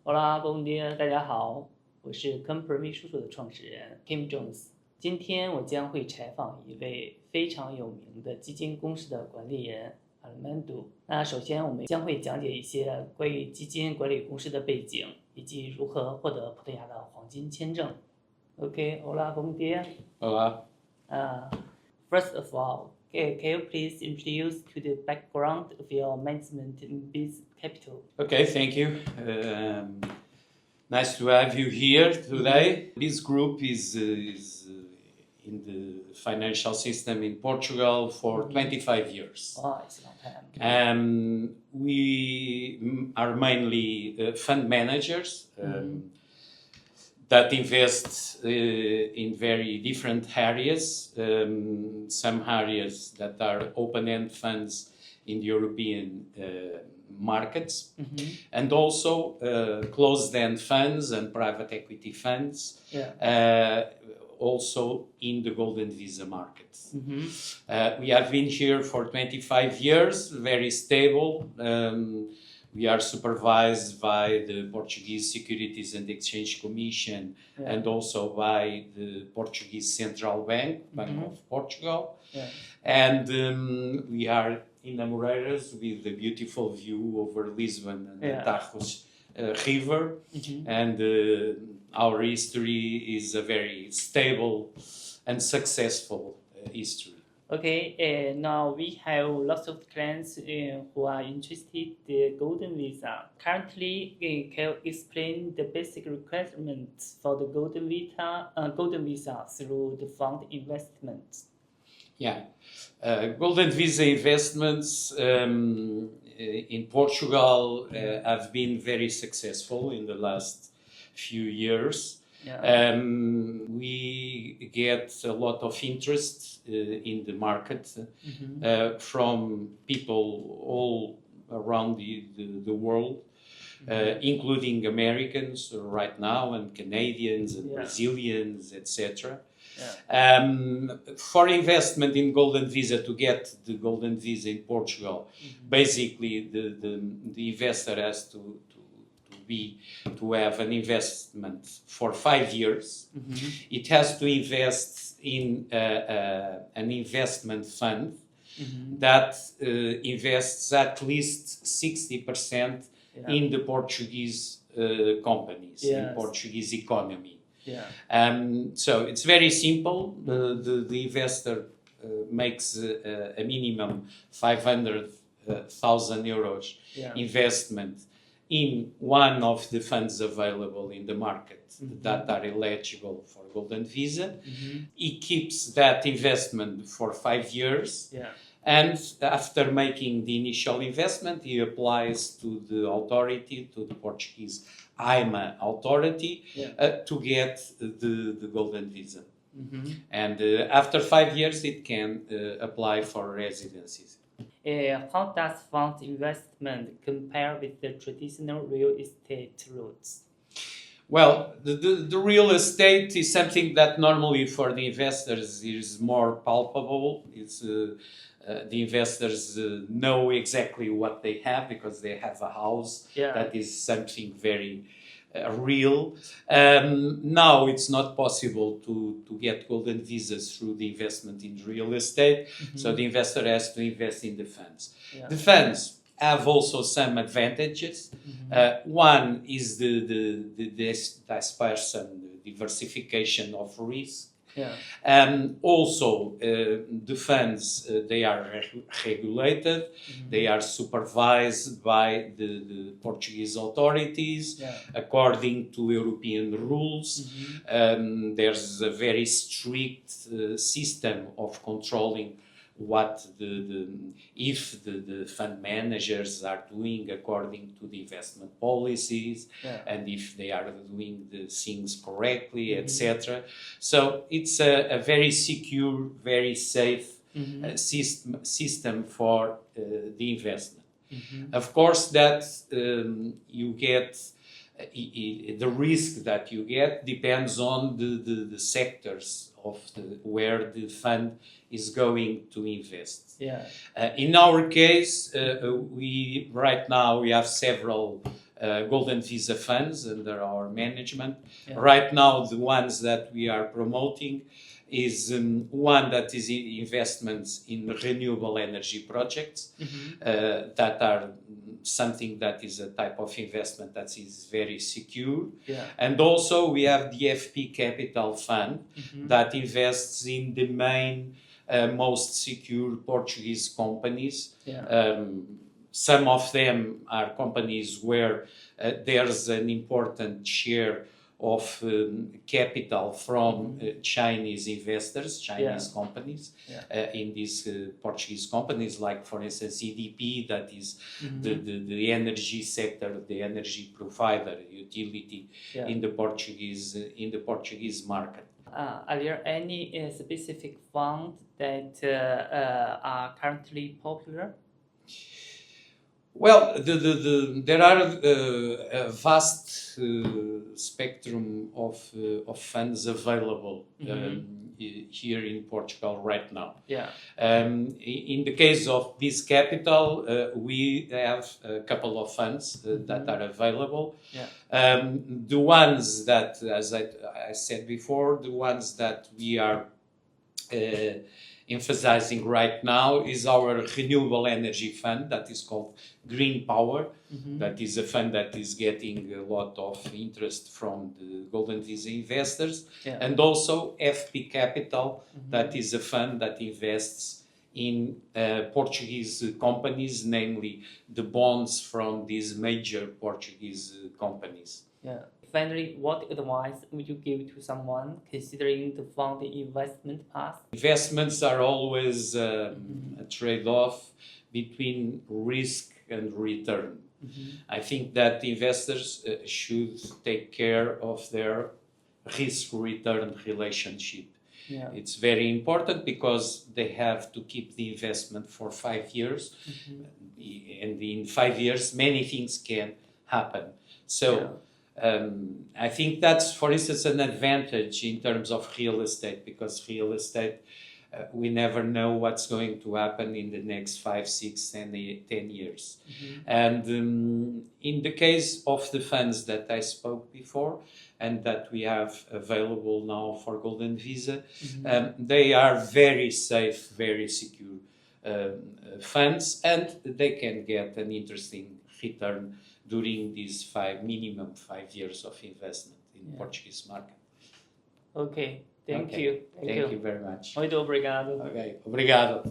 Hola, bom dia，大家好，我是 COMPROMISSAZUL 的创始人 Kim Jones。今天我将会采访一位非常有名的基金公司的管理人 Armando。那首先我们将会讲解一些关于基金管理公司的背景，以及如何获得葡萄牙的黄金签证。Hola, bom dia. Olá. First of all, can you please introduce to the background of your management in this capital? Okay, thank you. Nice to have you here today. This group is in the financial system in Portugal for 25 years. Oh, it's a long time. We are mainly fund managers that invest in very different areas. Some areas that are open-end funds in the European markets, and also closed-end funds and private equity funds, also in the golden visa market. We have been here for 25 years, very stable. We are supervised by the Portuguese Securities and Exchange Commission and also by the Portuguese Central Bank, Bank of Portugal. And we are in Amoreiras with a beautiful view over Lisbon and the Tagus River. And our history is a very stable and successful history. Okay, now we have lots of clients who are interested in the golden visa. Currently, can you explain the basic requirements for the golden visa through the fund investments? Yeah, golden visa investments in Portugal have been very successful in the last few years. We get a lot of interest in the market from people all around the world, including Americans right now and Canadians and Brazilians, etc. For investment in golden visa, to get the golden visa in Portugal, basically the investor has to have an investment for 5 years. It has to invest in an investment fund that invests at least 60% in the Portuguese companies, in Portuguese economy. So it's very simple. The investor makes a minimum 500,000 euros investment in one of the funds available in the market that are eligible for golden visa. He keeps that investment for 5 years. And after making the initial investment, he applies to the authority, to the Portuguese IMA authority, to get the golden visa. And after 5 years, it can apply for residencies. How does fund investment compare with the traditional real estate routes? Well, the real estate is something that normally for the investors is more palpable. It's the investors know exactly what they have because they have a house. That is something very real. Now it's not possible to get golden visas through the investment in real estate, so the investor has to invest in the funds. The funds have also some advantages. One is the dispersion, the diversification of risk. Also, the funds, they are regulated, they are supervised by the Portuguese authorities according to European rules. There's a very strict system of controlling what if the fund managers are doing according to the investment policies, and if they are doing the things correctly, etc. So it's a very secure, very safe system for the investment. Of course, that you get the risk that you get depends on the sectors of where the fund is going to invest. Yeah. In our case, we right now we have several Golden Visa funds under our management. Yeah. Right now, the ones that we are promoting is one that is investments in renewable energy projects that are something that is a type of investment that is very secure. Yeah. And also we have the FP Capital Fund that invests in the main most secure Portuguese companies. Yeah. Some of them are companies where there's an important share of capital from Chinese investors, Chinese companies, in these Portuguese companies, like for instance EDP, that is the energy sector, the energy provider, utility in the Portuguese market. Are there any specific funds that are currently popular? Well, there are a vast spectrum of funds available here in Portugal right now. Yeah. In the case of BIS Capital, we have a couple of funds that are available. Yeah. The ones that, as I said before, the ones that we are emphasizing right now is our renewable energy fund that is called Green Power. That is a fund that is getting a lot of interest from the Golden Visa investors. Yeah. And also FP Capital, that is a fund that invests in Portuguese companies, namely the bonds from these major Portuguese companies. Yeah. Finally, what advice would you give to someone considering to fund the investment path? Investments are always a trade-off between risk and return. I think that investors should take care of their risk-return relationship. Yeah. It's very important because they have to keep the investment for 5 years, and in 5 years many things can happen. So I think that's, for instance, an advantage in terms of real estate, because real estate, we never know what's going to happen in the next 5, 6, 10 years. And in the case of the funds that I spoke before and that we have available now for Golden Visa, they are very safe, very secure funds, and they can get an interesting return during these minimum 5 years of investment in Portuguese market. Okay, thank you. Thank you very much. Muito obrigado. Okay, obrigado.